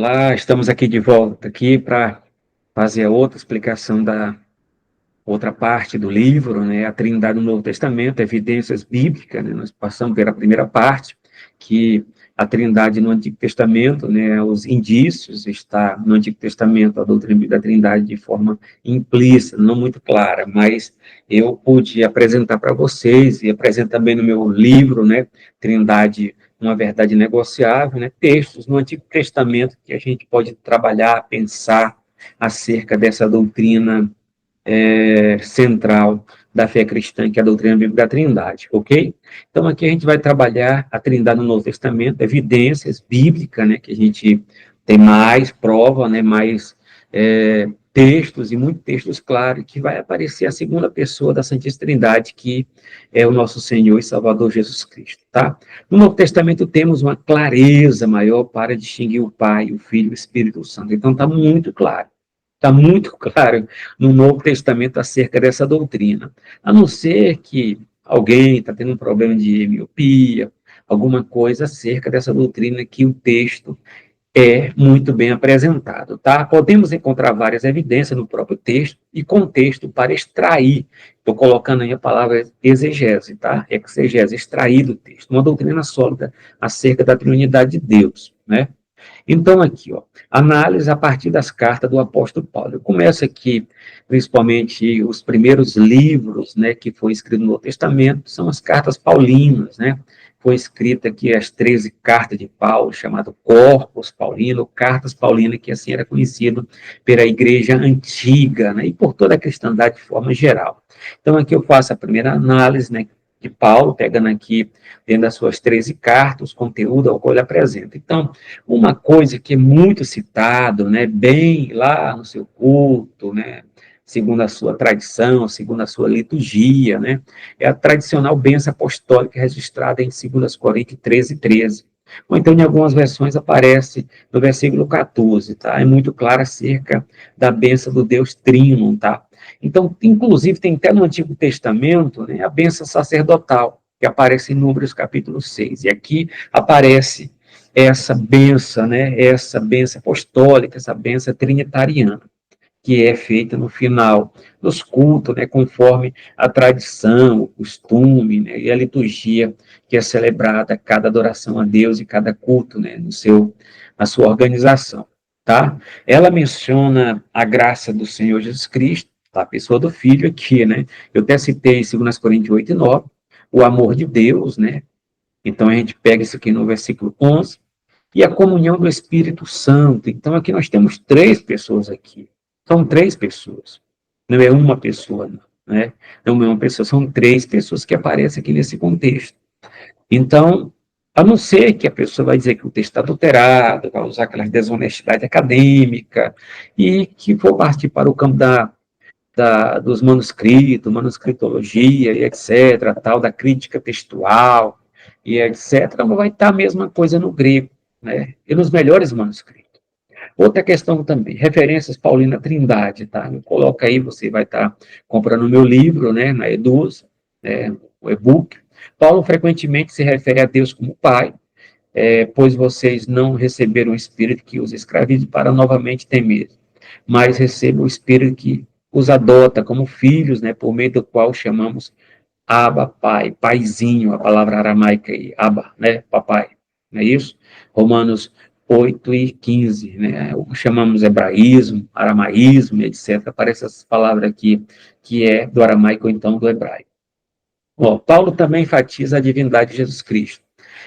Olá, estamos aqui de volta aqui para fazer a outra explicação da outra parte do livro, né, a Trindade no Novo Testamento, evidências bíblicas, né, nós passamos pela primeira parte, que a Trindade no Antigo Testamento, né, os indícios, está no Antigo Testamento a doutrina da Trindade de forma implícita, não muito clara, mas eu pude apresentar para vocês, e apresento também no meu livro, né, Trindade, uma verdade negociável, né, textos no Antigo Testamento que a gente pode trabalhar, pensar acerca dessa doutrina central da fé cristã, que é a doutrina bíblica da Trindade, ok? Então, aqui a gente vai trabalhar a Trindade no Novo Testamento, evidências bíblicas, né, que a gente tem mais prova, né, mais textos, e muitos textos claros, que vai aparecer a segunda pessoa da Santíssima Trindade, que é o nosso Senhor e Salvador Jesus Cristo, tá? No Novo Testamento temos uma clareza maior para distinguir o Pai, o Filho e o Espírito Santo, então está muito claro. Está muito claro no Novo Testamento acerca dessa doutrina. A não ser que alguém está tendo um problema de miopia, alguma coisa acerca dessa doutrina que o texto é muito bem apresentado, tá? Podemos encontrar várias evidências no próprio texto e contexto para extrair, estou colocando aí a palavra exegese, tá? Exegese, extrair do texto, uma doutrina sólida acerca da Trindade de Deus, né? Então, aqui, ó, análise a partir das cartas do apóstolo Paulo. Eu começo aqui, principalmente, os primeiros livros, né, que foi escrito no Novo Testamento, são as cartas paulinas, né? Foi escrita aqui as 13 cartas de Paulo, chamado Corpus Paulino, Cartas Paulinas, que assim era conhecido pela igreja antiga, né, e por toda a cristandade de forma geral. Então, aqui eu faço a primeira análise, né, de Paulo, pegando aqui dentro das suas 13 cartas, o conteúdo ao qual ele apresenta. Então, uma coisa que é muito citado, né, bem lá no seu culto, né, segundo a sua tradição, segundo a sua liturgia, né, é a tradicional bênção apostólica registrada em 2 Coríntios 13:13. Ou então, em algumas versões, aparece no versículo 14, tá? É muito claro acerca da bênção do Deus Trino, tá? Então, inclusive, tem até no Antigo Testamento, né, a bênção sacerdotal, que aparece em Números capítulo 6. E aqui aparece essa benção apostólica, essa benção trinitariana, que é feita no final dos cultos, né, conforme a tradição, o costume, né, e a liturgia que é celebrada a cada adoração a Deus e cada culto, né, na sua organização, tá? Ela menciona a graça do Senhor Jesus Cristo, a pessoa do Filho aqui, né? Eu até citei em 2 Coríntios 8:9, o amor de Deus, né? Então a gente pega isso aqui no versículo 11, e a comunhão do Espírito Santo. Então, aqui nós temos três pessoas aqui. São três pessoas. Não é uma pessoa, né? Não é uma pessoa, são três pessoas que aparecem aqui nesse contexto. Então, a não ser que a pessoa vai dizer que o texto está adulterado, vai usar aquela desonestidade acadêmica, e que for partir para o campo dos manuscritos, manuscritologia, e etc., tal, da crítica textual, e etc., não vai estar a mesma coisa no grego, né? E nos melhores manuscritos. Outra questão também, referências Paulina Trindade, tá? Coloca aí, você vai estar comprando o meu livro, né, na Eduz, o e-book. Paulo frequentemente se refere a Deus como Pai, pois vocês não receberam o Espírito que os escraviza para novamente temer, mas recebam o Espírito que os adota como filhos, né, por meio do qual chamamos Abba, Pai, Paizinho, a palavra aramaica aí, Abba, né, papai, não é isso? Romanos 8:15, né, chamamos hebraísmo, aramaísmo, etc. Aparece essas palavras aqui, que é do aramaico ou então do hebraico. Ó, Paulo também enfatiza a divindade de Jesus Cristo.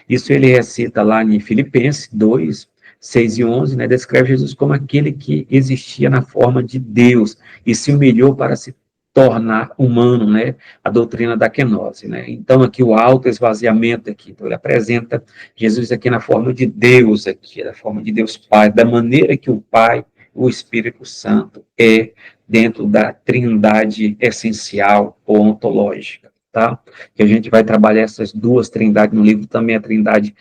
Isso ele recita lá em Filipenses 2, 6 e 11, né, descreve Jesus como aquele que existia na forma de Deus e se humilhou para se tornar humano, né, a doutrina da kenosis, né. Então, aqui o autoesvaziamento aqui, então ele apresenta Jesus aqui na forma de Deus, aqui, na forma de Deus Pai, da maneira que o Pai, o Espírito Santo é dentro da trindade essencial ou ontológica, tá? Que a gente vai trabalhar essas duas trindades no livro também, a trindade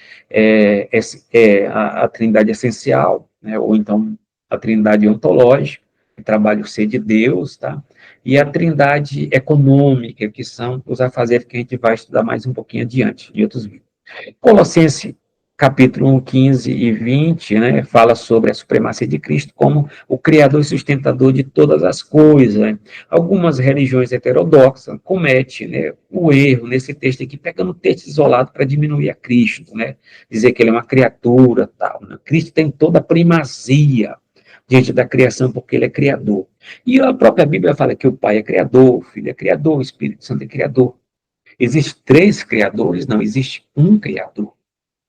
a trindade essencial, né, ou então a trindade ontológica, que trabalha o ser de Deus, tá? E a trindade econômica, que são os afazeres que a gente vai estudar mais um pouquinho adiante, de outros vídeos. Colossenses capítulo 15 e 20, né, fala sobre a supremacia de Cristo como o criador e sustentador de todas as coisas, né? Algumas religiões heterodoxas cometem, né, o erro nesse texto aqui, pegando o texto isolado para diminuir a Cristo, né? Dizer que ele é uma criatura, tal, né? Cristo tem toda a primazia diante da criação, porque ele é criador. E a própria Bíblia fala que o Pai é criador, o Filho é criador, o Espírito Santo é criador. Existem três criadores? Não, existe um criador.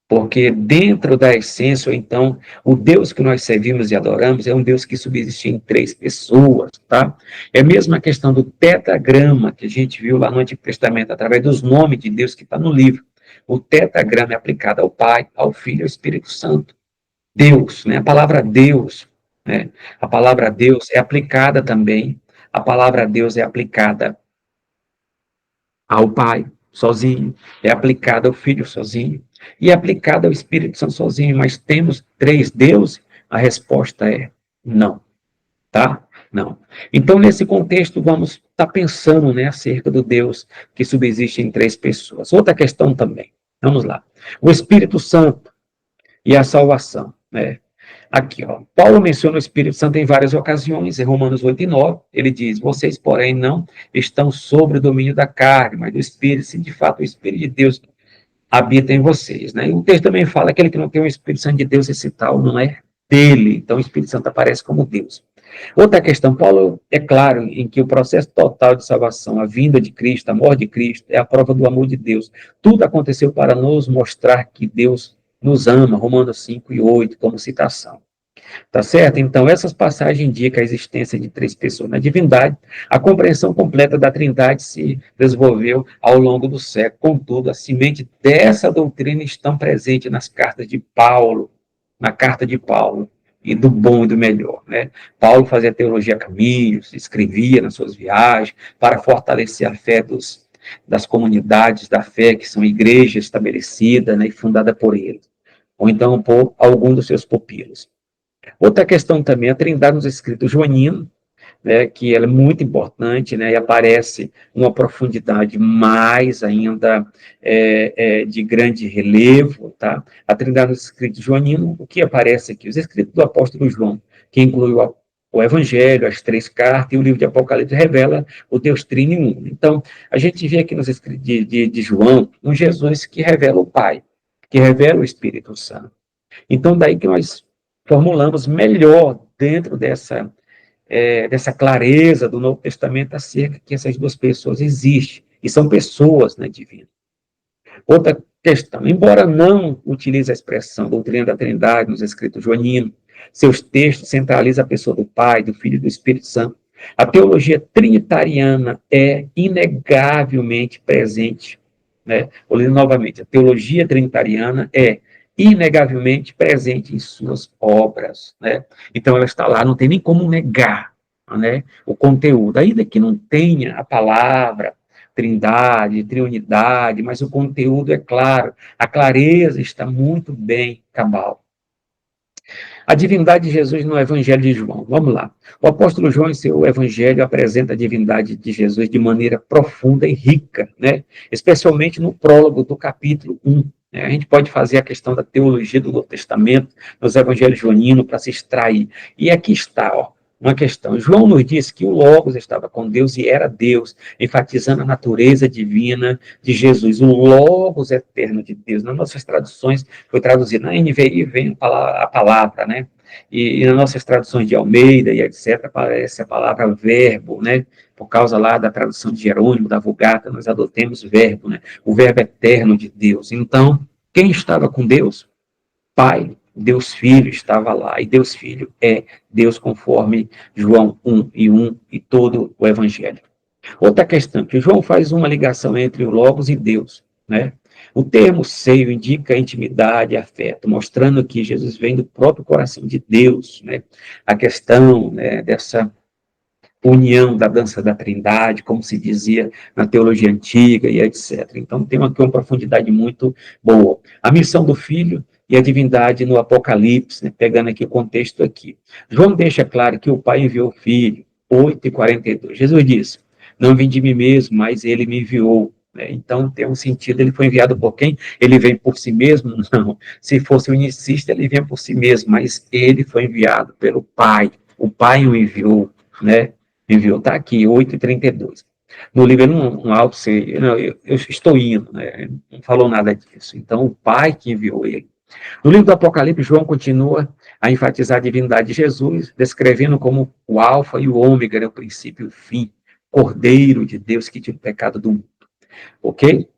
Porque dentro da essência, ou então, o Deus que nós servimos e adoramos é um Deus que subsiste em três pessoas, tá? É mesmo a questão do tetragrama que a gente viu lá no Antigo Testamento, através dos nomes de Deus que está no livro. O tetragrama é aplicado ao Pai, ao Filho e ao Espírito Santo. Deus, né? A palavra Deus, né? A palavra Deus é aplicada também, a palavra Deus é aplicada ao Pai sozinho, é aplicada ao Filho sozinho, e é aplicada ao Espírito Santo sozinho, mas temos três deuses? A resposta é não, tá? Não. Então, nesse contexto, vamos estar pensando, né, acerca do Deus que subsiste em três pessoas. Outra questão também, vamos lá. O Espírito Santo e a salvação, né? Aqui, ó, Paulo menciona o Espírito Santo em várias ocasiões, em Romanos 8 e 9, ele diz, vocês, porém, não estão sob o domínio da carne, mas do Espírito, se de fato o Espírito de Deus habita em vocês, né? E o texto também fala que aquele que não tem o Espírito Santo de Deus, esse tal não é dele, então o Espírito Santo aparece como Deus. Outra questão, Paulo é claro em que o processo total de salvação, a vinda de Cristo, a morte de Cristo, é a prova do amor de Deus. Tudo aconteceu para nos mostrar que Deus nos ama, Romanos 5 e 8, como citação. Tá certo? Então, essas passagens indicam a existência de três pessoas na divindade. A compreensão completa da Trindade se desenvolveu ao longo do século. Contudo, a semente dessa doutrina está presente nas cartas de Paulo, na carta de Paulo, e do bom e do melhor, né? Paulo fazia teologia a caminhos, escrevia nas suas viagens para fortalecer a fé das comunidades da fé, que são igrejas estabelecidas, né, e fundada por ele, ou então por algum dos seus pupilos. Outra questão também, a Trindade nos escritos joaninos, né, que ela é muito importante, né, e aparece uma profundidade mais ainda de grande relevo, tá? A Trindade nos escritos joaninos, o que aparece aqui? Os escritos do apóstolo João, que inclui o Evangelho, as três cartas e o livro de Apocalipse revela o Deus Trino em um. Então, a gente vê aqui nos escritos de João um Jesus que revela o Pai, que revela o Espírito Santo. Então, daí que nós formulamos melhor dentro dessa clareza do Novo Testamento acerca que essas duas pessoas existem, e são pessoas, né, divinas. Outra questão, embora não utilize a expressão doutrina da Trindade nos escritos joaninos, seus textos centralizam a pessoa do Pai, do Filho e do Espírito Santo. A teologia trinitariana é inegavelmente presente, né? Vou ler novamente, a teologia trinitariana é inegavelmente presente em suas obras, né? Então ela está lá, não tem nem como negar, né, o conteúdo, ainda que não tenha a palavra trindade, triunidade, mas o conteúdo é claro, a clareza está muito bem cabal. A divindade de Jesus no Evangelho de João. Vamos lá. O apóstolo João, em seu Evangelho, apresenta a divindade de Jesus de maneira profunda e rica, né? Especialmente no prólogo do capítulo 1. Né? A gente pode fazer a questão da teologia do Novo Testamento nos Evangelhos joaninos para se extrair. E aqui está, ó, uma questão. João nos diz que o Logos estava com Deus e era Deus, enfatizando a natureza divina de Jesus, o Logos eterno de Deus. Nas nossas traduções, foi traduzido na NVI, vem a palavra, né? E nas nossas traduções de Almeida e etc., aparece a palavra verbo, né? Por causa lá da tradução de Jerônimo, da Vulgata, nós adotemos verbo, né? O verbo eterno de Deus. Então, quem estava com Deus? Pai. Deus Filho estava lá, e Deus Filho é Deus conforme João 1 e 1 e todo o Evangelho. Outra questão, que João faz uma ligação entre o Logos e Deus, né? O termo seio indica intimidade e afeto, mostrando que Jesus vem do próprio coração de Deus, né? A questão, né, dessa união da dança da Trindade, como se dizia na teologia antiga e etc. Então, tem aqui uma profundidade muito boa. A missão do Filho e a divindade no Apocalipse, né, pegando aqui o contexto aqui. João deixa claro que o Pai enviou o Filho, 8:42. Jesus diz, não vim de mim mesmo, mas ele me enviou. né? Então, tem um sentido, ele foi enviado por quem? Ele vem por si mesmo? Não. Se fosse o unicista, ele vem por si mesmo, mas ele foi enviado pelo Pai. O Pai o enviou, né? Enviou, está aqui, 8:32. No livro, ele não alto não, eu estou indo, né? Não falou nada disso. Então, o Pai que enviou ele. No livro do Apocalipse, João continua a enfatizar a divindade de Jesus, descrevendo como o alfa e o ômega, né, o princípio e o fim, Cordeiro de Deus que tira o pecado do mundo. Ok?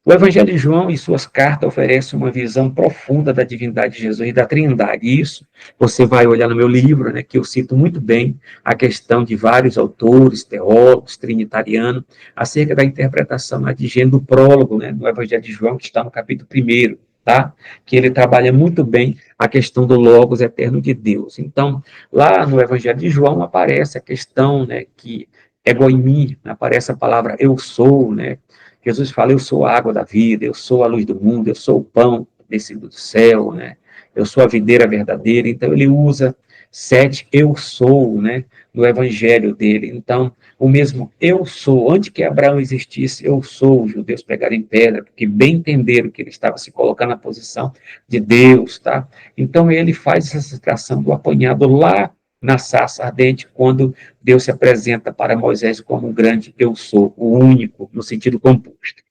O Evangelho de João e suas cartas oferecem uma visão profunda da divindade de Jesus e da Trindade. E isso, você vai olhar no meu livro, né, que eu cito muito bem a questão de vários autores, teólogos, trinitarianos, acerca da interpretação de gênero do prólogo, né, no Evangelho de João, que está no capítulo 1º, tá? Que ele trabalha muito bem a questão do Logos eterno de Deus. Então, lá no Evangelho de João aparece a questão, né, que ego em mim, aparece a palavra eu sou, né? Jesus fala, eu sou a água da vida, eu sou a luz do mundo, eu sou o pão descido do céu, né? Eu sou a videira verdadeira. Então, ele usa 7 eu sou, né? No evangelho dele. Então, o mesmo eu sou, antes que Abraão existisse, eu sou, os judeus pegaram em pedra, porque bem entenderam que ele estava se colocando na posição de Deus, tá? Então, ele faz essa citação do apanhado lá na sarça ardente, quando Deus se apresenta para Moisés como um grande eu sou, o único, no sentido composto.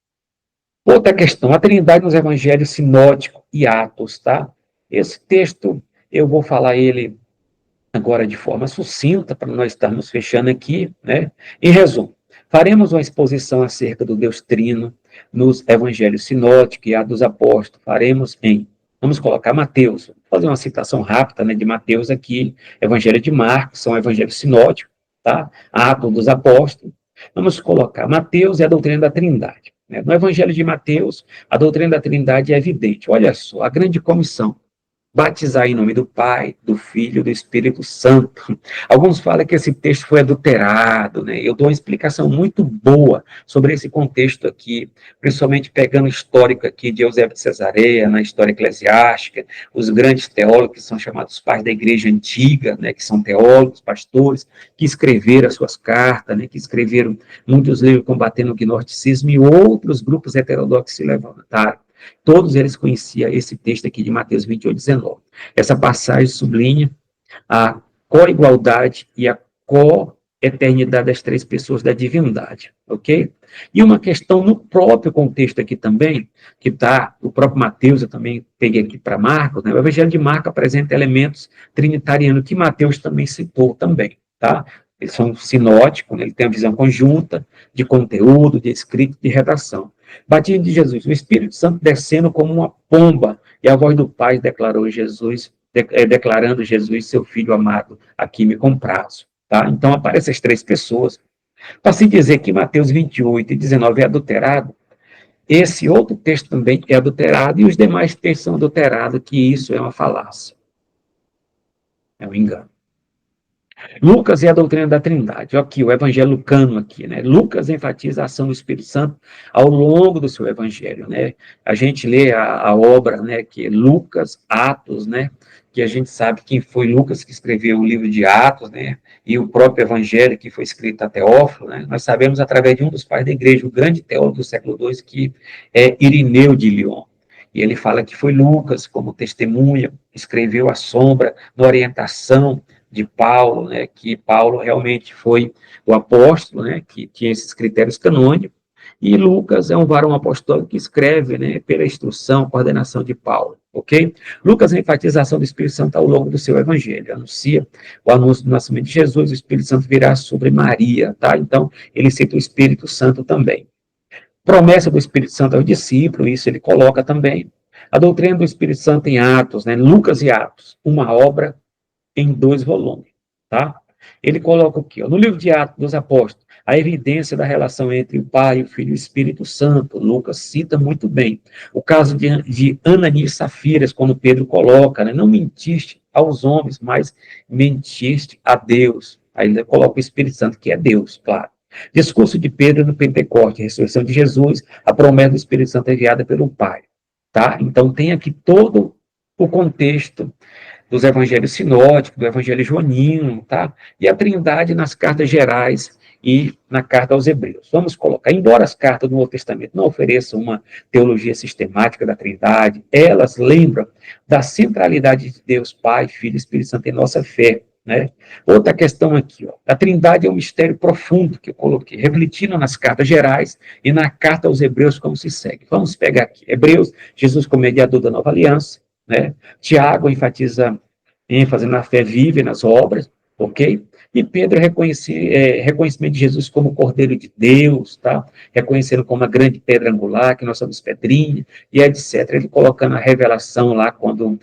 Outra questão, a Trindade nos evangelhos sinótico e Atos, tá? Esse texto, eu vou falar ele agora de forma sucinta, para nós estarmos fechando aqui, né? Em resumo, faremos uma exposição acerca do Deus Trino nos evangelhos sinóticos e a dos apóstolos. Faremos vamos colocar Mateus, vou fazer uma citação rápida, né, de Mateus aqui, Evangelho de Marcos, são evangelhos sinóticos, tá? Atos dos apóstolos. Vamos colocar Mateus e a doutrina da Trindade, né? No Evangelho de Mateus, a doutrina da Trindade é evidente. Olha só, a grande comissão: batizar em nome do Pai, do Filho e do Espírito Santo. Alguns falam que esse texto foi adulterado, né? Eu dou uma explicação muito boa sobre esse contexto aqui, principalmente pegando o histórico aqui de Eusébio de Cesareia, na história eclesiástica, os grandes teólogos que são chamados pais da igreja antiga, né? Que são teólogos, pastores, que escreveram as suas cartas, né? Que escreveram muitos livros combatendo o gnosticismo e outros grupos heterodoxos se levantaram. Todos eles conheciam esse texto aqui de Mateus 28:19. Essa passagem sublinha a co-igualdade e a co-eternidade das três pessoas da divindade, ok? E uma questão no próprio contexto aqui também, que está, o próprio Mateus, eu também peguei aqui para Marcos, né? O Evangelho de Marcos apresenta elementos trinitarianos que Mateus também citou também, tá? Eles são sinóticos, né? Ele tem a visão conjunta de conteúdo, de escrito, de redação. Batismo de Jesus, o Espírito Santo descendo como uma pomba, e a voz do Pai declarou Jesus, declarando Jesus, seu Filho amado, aqui me comprazo. Tá? Então, aparecem as três pessoas. Para se dizer que Mateus 28:19 é adulterado, esse outro texto também é adulterado, e os demais textos são adulterados, que isso é uma falácia. É um engano. Lucas é a doutrina da Trindade. Aqui, o evangelho lucano aqui, né? Lucas enfatiza a ação do Espírito Santo ao longo do seu evangelho, né? A gente lê a obra, né, que é Lucas, Atos, né? Que a gente sabe quem foi Lucas que escreveu o livro de Atos, né? E o próprio evangelho que foi escrito a Teófilo, né? Nós sabemos através de um dos pais da igreja, o grande teólogo do século II, que é Irineu de Lyon. E ele fala que foi Lucas, como testemunha, escreveu a sombra, na orientação de Paulo, né, que Paulo realmente foi o apóstolo, né, que tinha esses critérios canônicos, e Lucas é um varão apostólico que escreve, né, pela instrução, coordenação de Paulo, ok? Lucas é a enfatização do Espírito Santo ao longo do seu evangelho, anuncia o anúncio do nascimento de Jesus, o Espírito Santo virá sobre Maria, tá? Então, ele cita o Espírito Santo também. Promessa do Espírito Santo aos discípulos, isso ele coloca também. A doutrina do Espírito Santo em Atos, né, Lucas e Atos, uma obra em 2 volumes, tá? Ele coloca o quê? No livro de Atos dos Apóstolos, a evidência da relação entre o Pai, o Filho e o Espírito Santo. Lucas cita muito bem. O caso de Ananias e Safiras, quando Pedro coloca, né? Não mentiste aos homens, mas mentiste a Deus. Aí ele coloca o Espírito Santo, que é Deus, claro. Discurso de Pedro no Pentecoste, a ressurreição de Jesus, a promessa do Espírito Santo enviada pelo Pai, tá? Então tem aqui todo o contexto dos evangelhos sinóticos, do evangelho joanino, tá? E a Trindade nas cartas gerais e na carta aos Hebreus. Vamos colocar, embora as cartas do Novo Testamento não ofereçam uma teologia sistemática da Trindade, elas lembram da centralidade de Deus, Pai, Filho e Espírito Santo em nossa fé, né? Outra questão aqui, ó, a Trindade é um mistério profundo que eu coloquei, refletindo nas cartas gerais e na carta aos Hebreus, como se segue. Vamos pegar aqui, Hebreus, Jesus como mediador da nova aliança, né? Tiago enfatiza ênfase na fé viva e nas obras, ok? E Pedro reconhecimento de Jesus como Cordeiro de Deus, tá? Reconhecendo como a grande pedra angular, que nós somos pedrinha, e etc. Ele colocando a revelação lá, quando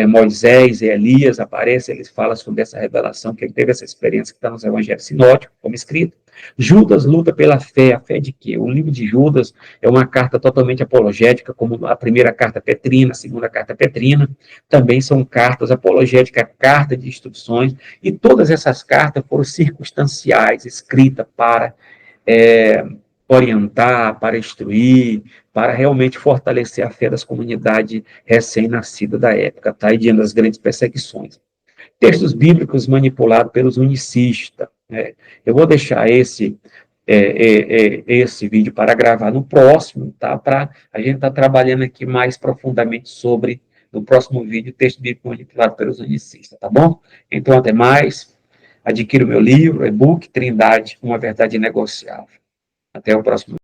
Moisés e Elias aparecem, eles falam sobre essa revelação, que ele teve essa experiência que está nos evangelhos sinóticos, como escrito. Judas luta pela fé. A fé de quê? O livro de Judas é uma carta totalmente apologética, como a primeira carta petrina, a segunda carta petrina, também são cartas apologéticas, carta de instruções, e todas essas cartas foram circunstanciais, escritas para orientar, para instruir, para realmente fortalecer a fé das comunidades recém-nascidas da época, tá? E diante das grandes perseguições. Textos bíblicos manipulados pelos unicistas, né? Eu vou deixar esse vídeo para gravar no próximo, tá? Para a gente estar trabalhando aqui mais profundamente sobre, no próximo vídeo, texto bíblico manipulado pelos unicistas, tá bom? Então, até mais. Adquira o meu livro, e-book, Trindade, uma verdade negociável. Até o próximo.